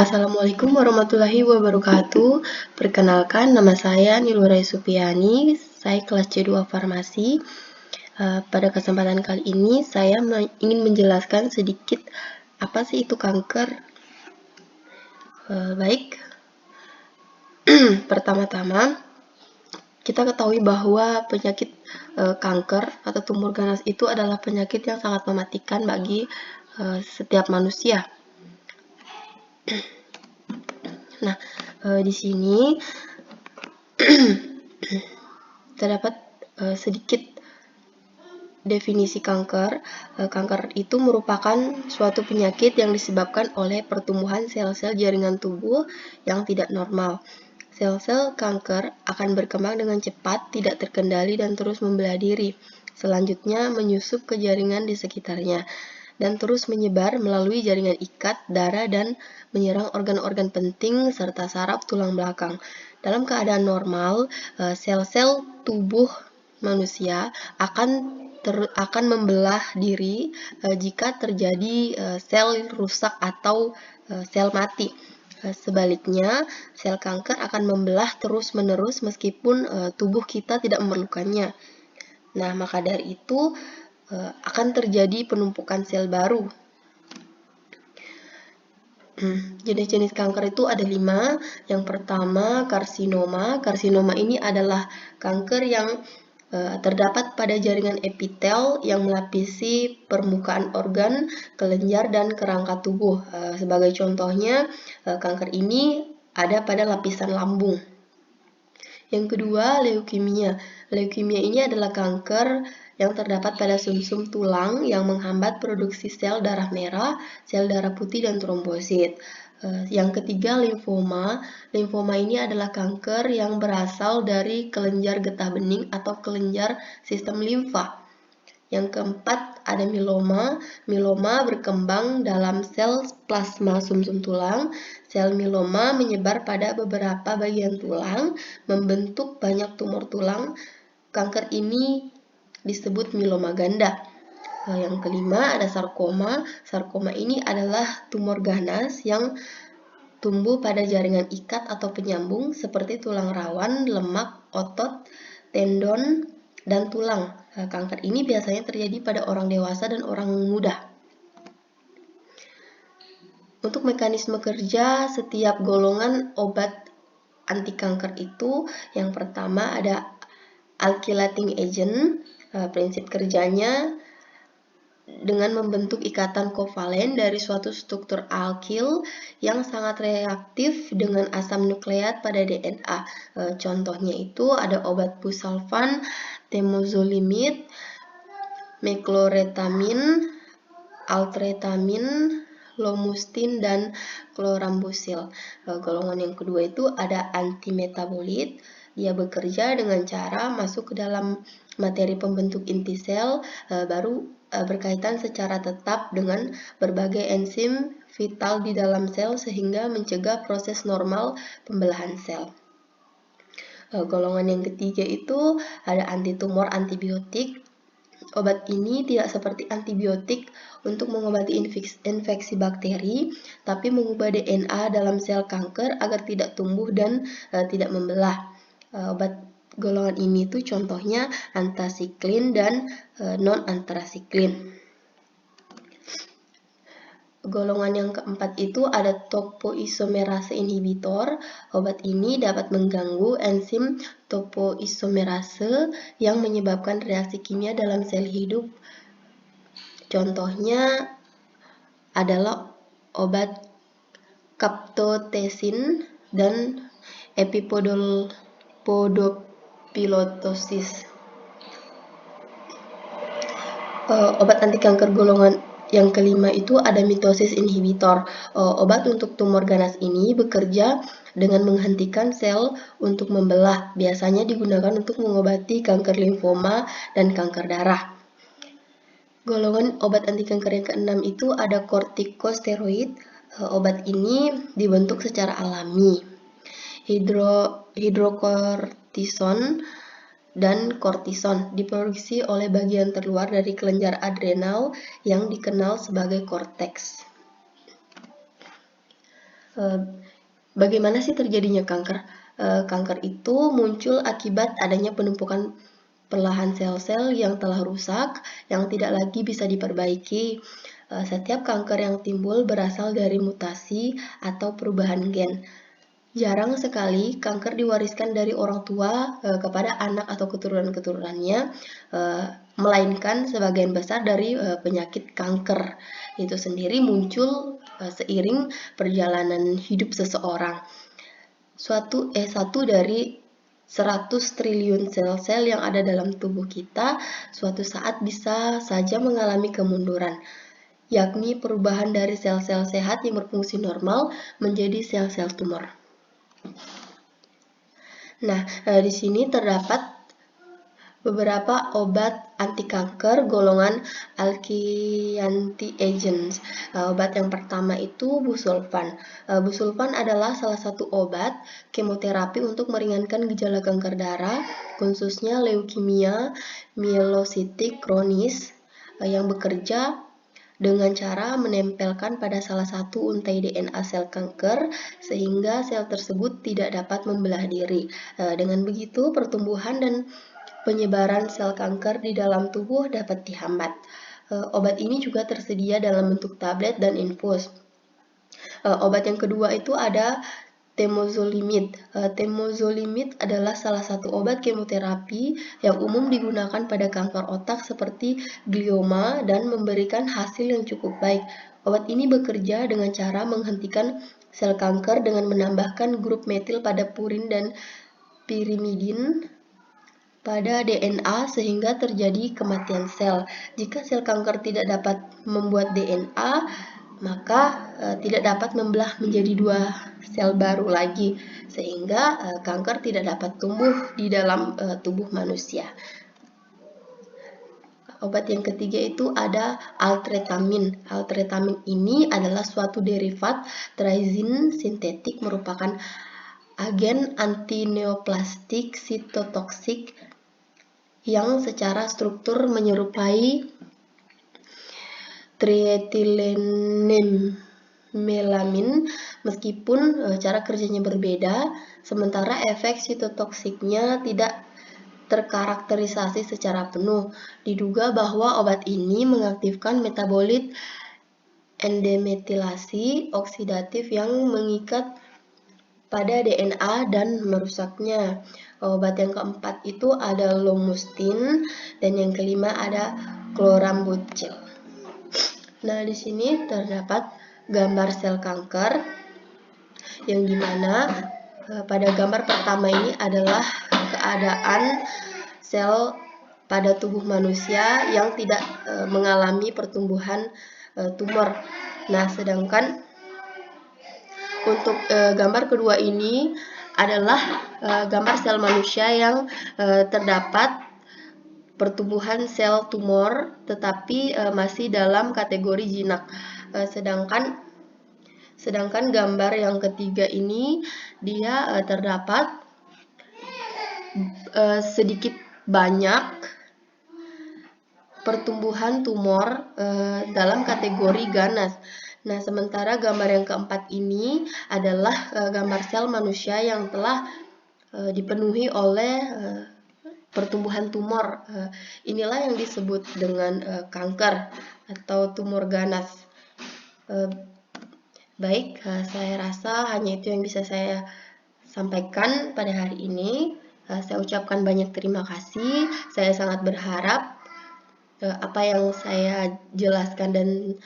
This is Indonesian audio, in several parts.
Assalamualaikum warahmatullahi wabarakatuh. Perkenalkan, nama saya Nilurai Supiani. Saya kelas C2 Farmasi. Pada kesempatan kali ini, saya ingin menjelaskan sedikit apa sih itu kanker. Baik, pertama-tama kita ketahui bahwa penyakit kanker atau tumor ganas itu adalah penyakit yang sangat mematikan bagi setiap manusia. Nah, di sini terdapat sedikit definisi kanker. Kanker itu merupakan suatu penyakit yang disebabkan oleh pertumbuhan sel-sel jaringan tubuh yang tidak normal. Sel-sel kanker akan berkembang dengan cepat, tidak terkendali, dan terus membelah diri. Selanjutnya menyusup ke jaringan di sekitarnya dan terus menyebar melalui jaringan ikat, darah, dan menyerang organ-organ penting serta saraf tulang belakang. Dalam keadaan normal, sel-sel tubuh manusia akan membelah diri jika terjadi sel rusak atau sel mati. Sebaliknya, sel kanker akan membelah terus-menerus meskipun tubuh kita tidak memerlukannya. Nah, maka dari itu akan terjadi penumpukan sel baru. Jenis-jenis kanker itu ada 5. Yang pertama, karsinoma. Karsinoma ini adalah kanker yang terdapat pada jaringan epitel yang melapisi permukaan organ, kelenjar, dan kerangka tubuh. Sebagai contohnya, kanker ini ada pada lapisan lambung. Yang kedua, leukemia. Leukemia ini adalah kanker yang terdapat pada sumsum tulang yang menghambat produksi sel darah merah, sel darah putih, dan trombosit. Yang ketiga, limfoma. Limfoma ini adalah kanker yang berasal dari kelenjar getah bening atau kelenjar sistem limfa. Yang keempat, ada mieloma. Mieloma berkembang dalam sel plasma sumsum tulang. Sel mieloma menyebar pada beberapa bagian tulang, membentuk banyak tumor tulang. Kanker ini disebut mieloma ganda. Yang kelima, ada sarkoma. Sarkoma ini adalah tumor ganas yang tumbuh pada jaringan ikat atau penyambung seperti tulang rawan, lemak, otot, tendon, dan tulang. Kanker ini biasanya terjadi pada orang dewasa dan orang muda. Untuk mekanisme kerja setiap golongan obat anti kanker itu, yang pertama ada alkylating agent. Prinsip kerjanya dengan membentuk ikatan kovalen dari suatu struktur alkil yang sangat reaktif dengan asam nukleat pada DNA. Contohnya itu ada obat busulfan, temozolomid, mecloretamin, altretamin, lomustin, dan klorambusil. Golongan yang kedua itu ada antimetabolit. Dia bekerja dengan cara masuk ke dalam materi pembentuk inti sel, baru berkaitan secara tetap dengan berbagai enzim vital di dalam sel sehingga mencegah proses normal pembelahan sel. Golongan yang ketiga itu ada antitumor antibiotik. Obat ini tidak seperti antibiotik untuk mengobati infeksi bakteri, tapi mengubah DNA dalam sel kanker agar tidak tumbuh dan tidak membelah. Obat golongan ini tuh contohnya antrasiklin dan non-antrasiklin. Golongan yang keempat itu ada topoisomerase inhibitor. Obat ini dapat mengganggu enzim topoisomerase yang menyebabkan reaksi kimia dalam sel hidup. Contohnya adalah obat kaptotesin dan epipodopilotosis. Obat anti kanker golongan yang kelima itu ada mitosis inhibitor. Obat untuk tumor ganas ini bekerja dengan menghentikan sel untuk membelah. Biasanya digunakan untuk mengobati kanker limfoma dan kanker darah. Golongan obat anti kanker yang keenam itu ada kortikosteroid. Obat ini dibentuk secara alami. Hidrokortison dan kortison diproduksi oleh bagian terluar dari kelenjar adrenal yang dikenal sebagai korteks. Bagaimana sih terjadinya kanker? Kanker itu muncul akibat adanya penumpukan perlahan sel-sel yang telah rusak, yang tidak lagi bisa diperbaiki. Setiap kanker yang timbul berasal dari mutasi atau perubahan gen. Jarang sekali kanker diwariskan dari orang tua kepada anak atau keturunan-keturunannya, melainkan sebagian besar dari penyakit kanker itu sendiri muncul seiring perjalanan hidup seseorang. Satu dari 100 triliun sel-sel yang ada dalam tubuh kita suatu saat bisa saja mengalami kemunduran, yakni perubahan dari sel-sel sehat yang berfungsi normal menjadi sel-sel tumor. Nah, di sini terdapat beberapa obat anti kanker golongan anti-agents. Obat yang pertama itu busulfan. Busulfan adalah salah satu obat kemoterapi untuk meringankan gejala kanker darah, khususnya leukemia mielositik kronis, yang bekerja dengan cara menempelkan pada salah satu untai DNA sel kanker sehingga sel tersebut tidak dapat membelah diri. Dengan begitu, pertumbuhan dan penyebaran sel kanker di dalam tubuh dapat dihambat. Obat ini juga tersedia dalam bentuk tablet dan infus. Obat yang kedua itu ada temozolomid. Temozolomid adalah salah satu obat kemoterapi yang umum digunakan pada kanker otak seperti glioma dan memberikan hasil yang cukup baik. Obat ini bekerja dengan cara menghentikan sel kanker dengan menambahkan grup metil pada purin dan pirimidin pada DNA sehingga terjadi kematian sel. Jika sel kanker tidak dapat membuat DNA, maka tidak dapat membelah menjadi 2 sel baru lagi, sehingga kanker tidak dapat tumbuh di dalam tubuh manusia. Obat yang ketiga itu ada altretamin. Altretamin ini adalah suatu derivat trizin sintetik, merupakan agen antineoplastik sitotoksik yang secara struktur menyerupai trietilenmelamin, meskipun cara kerjanya berbeda, sementara efek sitotoksiknya tidak terkarakterisasi secara penuh. Diduga bahwa obat ini mengaktifkan metabolit endemetilasi oksidatif yang mengikat pada DNA dan merusaknya. Obat yang keempat itu ada lomustine dan yang kelima ada chlorambucil. Nah, di sini terdapat gambar sel kanker yang dimana pada gambar pertama ini adalah keadaan sel pada tubuh manusia yang tidak mengalami pertumbuhan tumor. Nah, sedangkan untuk gambar kedua ini adalah gambar sel manusia yang terdapat pertumbuhan sel tumor tetapi masih dalam kategori jinak. Sedangkan gambar yang ketiga ini dia terdapat sedikit banyak pertumbuhan tumor dalam kategori ganas. Nah, sementara gambar yang keempat ini adalah gambar sel manusia yang telah dipenuhi oleh pertumbuhan tumor. Inilah yang disebut dengan kanker atau tumor ganas. Baik, saya rasa hanya itu yang bisa saya sampaikan pada hari ini. Saya ucapkan banyak terima kasih. Saya sangat berharap apa yang saya jelaskan dan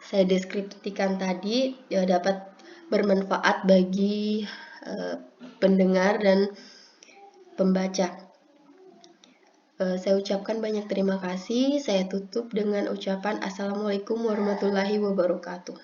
saya deskripsikan tadi dapat bermanfaat bagi pendengar dan pembaca. Saya ucapkan banyak terima kasih. Saya tutup dengan ucapan Assalamualaikum warahmatullahi wabarakatuh.